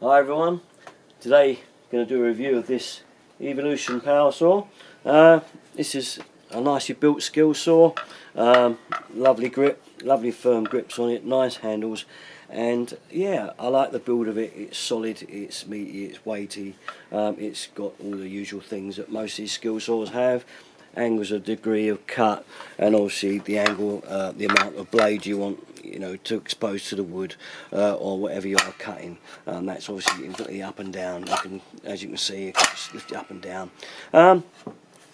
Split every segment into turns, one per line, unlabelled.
Hi everyone, today I'm going to do a review of this Evolution power saw. This is a nicely built skill saw, lovely grip, lovely firm grips on it, nice handles, and yeah, I like the build of it. It's solid, it's meaty, it's weighty, it's got all the usual things that most of these skill saws have. Angles of degree of cut, and obviously the angle, the amount of blade you want, to expose to the wood or whatever you are cutting. That's obviously the up and down. As you can see, you can just lift it up and down.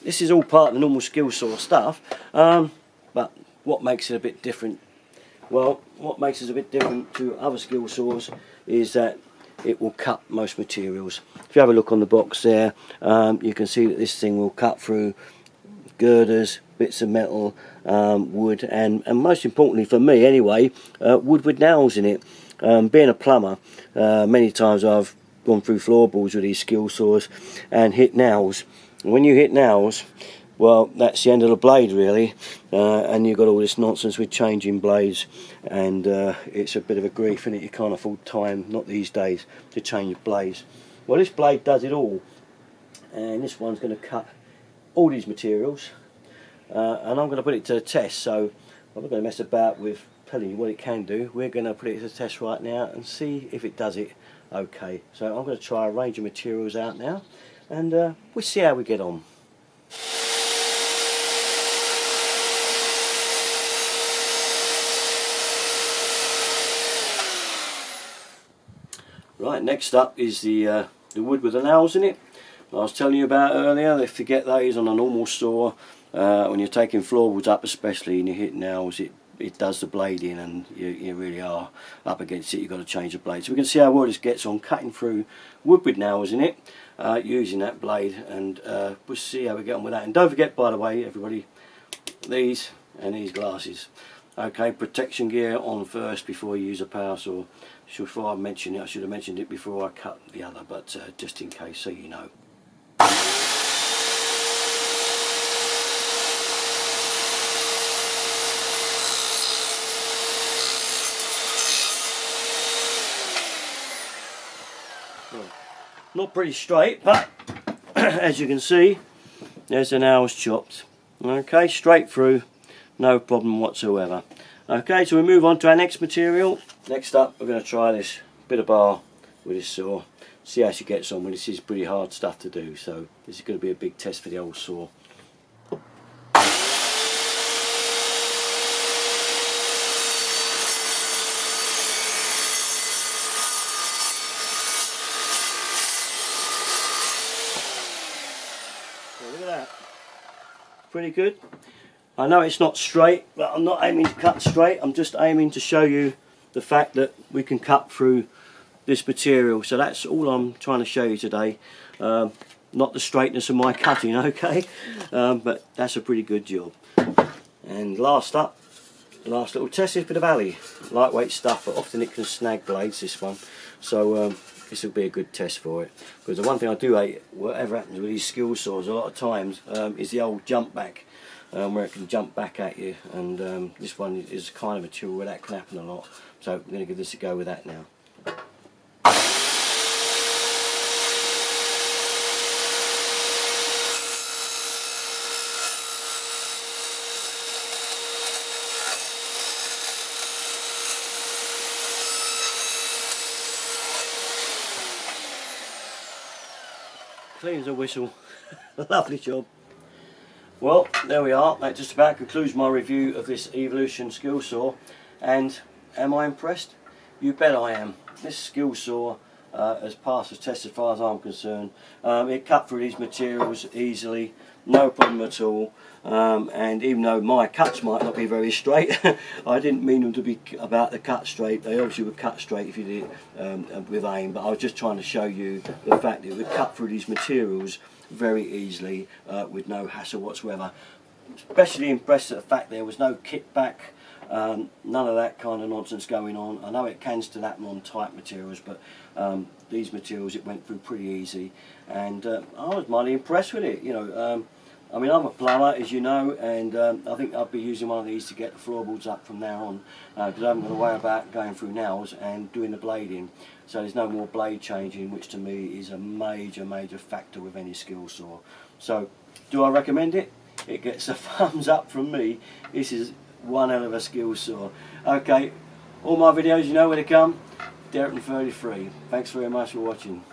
This is all part of the normal skill saw stuff, but what makes it a bit different? Well, what makes it a bit different to other skill saws is that it will cut most materials. If you have a look on the box there, you can see that this thing will cut through girders, bits of metal, wood, and most importantly for me anyway, wood with nails in it. Being a plumber, many times I've gone through floorboards with these skill saws and hit nails. And when you hit nails, well, that's the end of the blade really, and you've got all this nonsense with changing blades, and it's a bit of a grief, and you can't afford time, not these days, to change blades. Well, this blade does it all, and this one's going to cut all these materials, and I'm going to put it to the test, so I'm not going to mess about with telling you what it can do. We're going to put it to the test right now and see if it does it okay. So I'm going to try a range of materials out now, and we'll see how we get on. Right, next up is the wood with the nails in it. I was telling you about earlier, if you get those on a normal saw, when you're taking floorboards up especially and you hit nails, it does the blade in, and you really are up against it. You've got to change the blade. So we can see how well this gets on cutting through wood with nails in it, using that blade, and we'll see how we get on with that. And don't forget, by the way, everybody, these and these glasses. Okay, protection gear on first before you use a power saw. Before I mention it, I should have mentioned it before I cut the other, but just in case, so you know. Not pretty straight, but as you can see, there's the nails chopped. Okay, straight through, no problem whatsoever. Okay, so we move on to our next material. Next up, we're going to try this bit of bar with this saw. See how she gets on. Well, this is pretty hard stuff to do, so this is going to be a big test for the old saw. Look at that, pretty good. I know it's not straight, but I'm not aiming to cut straight. I'm just aiming to show you the fact that we can cut through this material. So that's all I'm trying to show you today. Not the straightness of my cutting, okay, but that's a pretty good job. And last up, last little test is a bit of alley. Lightweight stuff, but often it can snag blades, this one. So this will be a good test for it. Because the one thing I do hate, whatever happens with these skill saws a lot of times, is the old jump back, where it can jump back at you. And this one is kind of material where that can happen a lot. So we're going to give this a go with that now. Clean as a whistle. Lovely job. Well, there we are. That just about concludes my review of this Evolution skill saw. And am I impressed? You bet I am. This skill saw has passed the test as far as I'm concerned. It cut through these materials easily, no problem at all. And even though my cuts might not be very straight, I didn't mean them to be about the cut straight. They obviously would cut straight if you did it with aim, but I was just trying to show you the fact that it would cut through these materials very easily with no hassle whatsoever. Especially impressed at the fact there was no kickback, none of that kind of nonsense going on. I know it can still happen on tight materials, but these materials it went through pretty easy, and I was mighty impressed with it. I mean, I'm a plumber, as you know, and I think I'll be using one of these to get the floorboards up from now on, because I haven't got to worry about going through nails and doing the blading. So there's no more blade changing, which to me is a major factor with any skill saw. So, do I recommend it? It gets a thumbs up from me. This is one hell of a skill saw. Okay, all my videos, you know where to come. Derek 33. Thanks very much for watching.